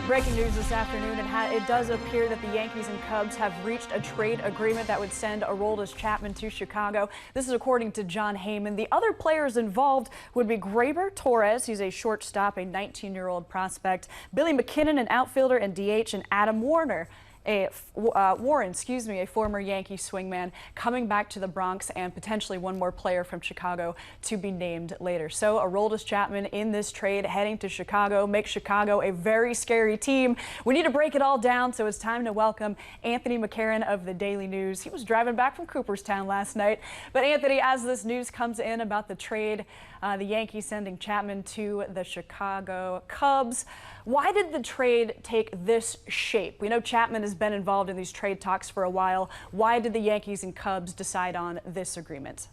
Breaking news this afternoon, it does appear that the Yankees and Cubs have reached a trade agreement that would send Aroldis Chapman to Chicago. This is according to John Heyman. The other players involved would be Gleyber Torres, he's a shortstop, a 19-year-old prospect, Billy McKinnon, an outfielder and DH, and Adam Warren, a former Yankee swingman, coming back to the Bronx, and potentially one more player from Chicago to be named later. So Aroldis Chapman in this trade heading to Chicago makes Chicago a very scary team. We need to break it all down, so it's time to welcome Anthony McCarron of the Daily News. He was driving back from Cooperstown last night. But Anthony, as this news comes in about the trade, the Yankees sending Chapman to the Chicago Cubs, why did the trade take this shape? We know Chapman has been involved in these trade talks for a while. Why did the Yankees and Cubs decide on this agreement?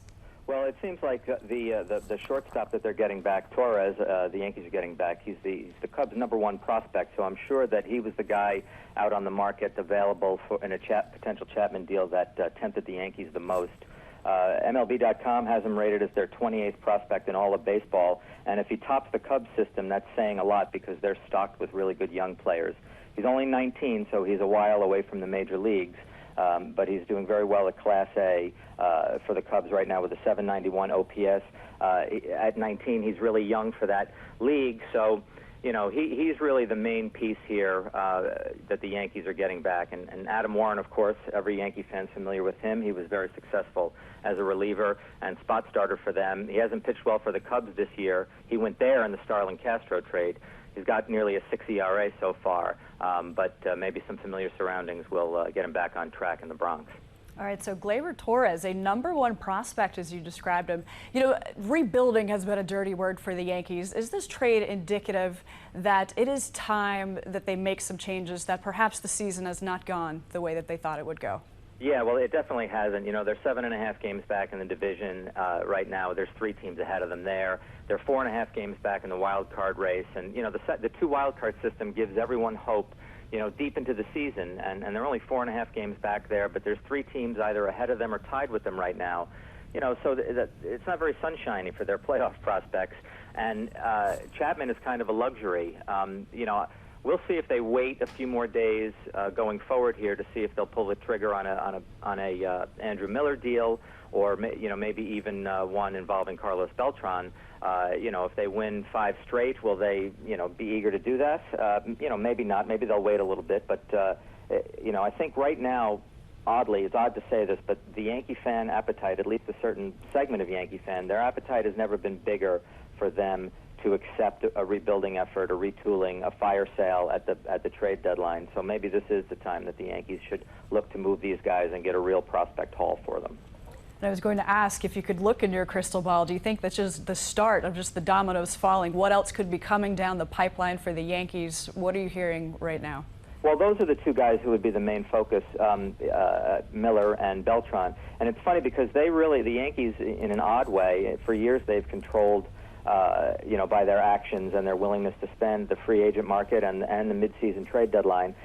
Well, it seems like the shortstop that they're getting back, Torres, the Yankees are getting back. He's the Cubs' #1 prospect, so I'm sure that he was the guy out on the market available in a potential Chapman deal that tempted the Yankees the most. MLB.com has him rated as their 28th prospect in all of baseball, and if he tops the Cubs system, that's saying a lot because they're stocked with really good young players. He's only 19, so he's a while away from the major leagues, but he's doing very well at Class A for the Cubs right now with a 791 OPS. At 19, he's really young for that league, so you know, he's really the main piece here that the Yankees are getting back. And Adam Warren, of course, every Yankee fan's familiar with him. He was very successful as a reliever and spot starter for them. He hasn't pitched well for the Cubs this year. He went there in the Starlin-Castro trade. He's got nearly a 6 ERA so far, but maybe some familiar surroundings will get him back on track in the Bronx. All right, so Gleyber Torres, a #1 prospect as you described him. You know, rebuilding has been a dirty word for the Yankees. Is this trade indicative that it is time that they make some changes, that perhaps the season has not gone the way that they thought it would go? Yeah, well, it definitely hasn't. You know, they're 7.5 games back in the division right now. There's 3 teams ahead of them there. They're 4.5 games back in the wild card race. And, you know, the 2 wild card system gives everyone hope, you know, deep into the season, and they're only 4.5 games back there, but there's 3 teams either ahead of them or tied with them right now. You know, so it's not very sunshiny for their playoff prospects, and Chapman is kind of a luxury. You know, we'll see if they wait a few more days going forward here to see if they'll pull the trigger on a Andrew Miller deal, or you know, maybe even one involving Carlos Beltran. You know, if they win 5 straight, will they, you know, be eager to do that? You know, maybe not. Maybe they'll wait a little bit. But, you know, I think right now, oddly, it's odd to say this, but the Yankee fan appetite, at least a certain segment of Yankee fan, their appetite has never been bigger for them to accept a rebuilding effort, a retooling, a fire sale at the trade deadline. So maybe this is the time that the Yankees should look to move these guys and get a real prospect haul for them. I was going to ask if you could look in your crystal ball. Do you think that's just the start of just the dominoes falling? What else could be coming down the pipeline for the Yankees? What are you hearing right now? Well, those are the 2 guys who would be the main focus, Miller and Beltran. And it's funny because they really, the Yankees, in an odd way, for years they've controlled, you know, by their actions and their willingness to spend the free agent market and the midseason trade deadline,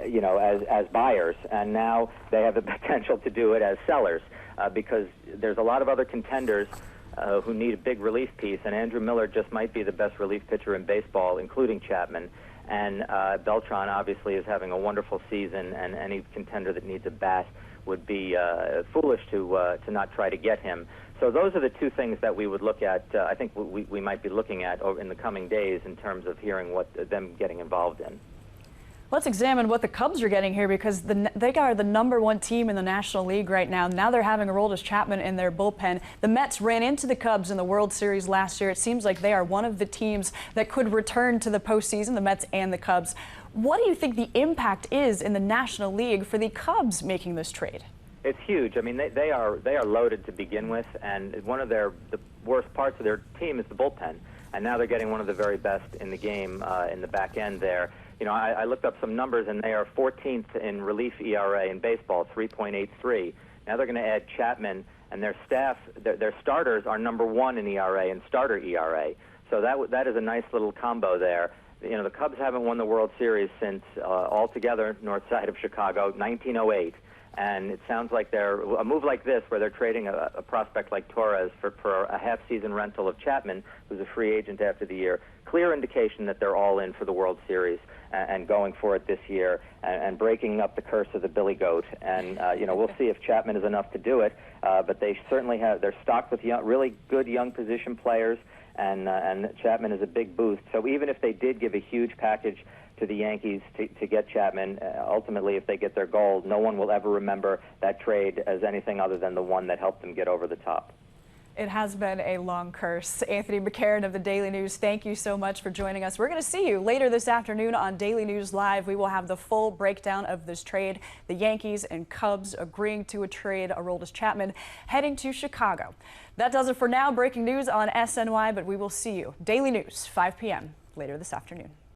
you know, as buyers. And now they have the potential to do it as sellers. Because there's a lot of other contenders who need a big relief piece, and Andrew Miller just might be the best relief pitcher in baseball, including Chapman. And Beltran obviously is having a wonderful season, and any contender that needs a bat would be foolish to not try to get him. So those are the 2 things that we would look at. I think we might be looking at in the coming days in terms of hearing what them getting involved in. Let's examine what the Cubs are getting here, because they are the #1 team in the National League right now. Now they're having Aroldis Chapman in their bullpen. The Mets ran into the Cubs in the World Series last year. It seems like they are one of the teams that could return to the postseason, the Mets and the Cubs. What do you think the impact is in the National League for the Cubs making this trade? It's huge. I mean, they are loaded to begin with, and one of the worst parts of their team is the bullpen. And now they're getting one of the very best in the game in the back end there. You know, I looked up some numbers, and they are 14th in relief ERA in baseball, 3.83. Now they're going to add Chapman, and their staff, their starters are #1 in ERA and starter ERA. So that is a nice little combo there. You know, the Cubs haven't won the World Series since altogether north side of Chicago, 1908. And it sounds like a move like this, where they're trading a prospect like Torres for a half-season rental of Chapman, who's a free agent after the year, clear indication that they're all in for the World Series. and going for it this year and breaking up the curse of the Billy Goat. And we'll see if Chapman is enough to do it. But they certainly they're stocked with really good young position players, and Chapman is a big boost. So even if they did give a huge package to the Yankees to get Chapman, ultimately, if they get their goal, no one will ever remember that trade as anything other than the one that helped them get over the top. It has been a long curse. Anthony McCarron of the Daily News, thank you so much for joining us. We're going to see you later this afternoon on Daily News Live. We will have the full breakdown of this trade. The Yankees and Cubs agreeing to a trade. Aroldis Chapman heading to Chicago. That does it for now. Breaking news on SNY, but we will see you. Daily News, 5 p.m. later this afternoon.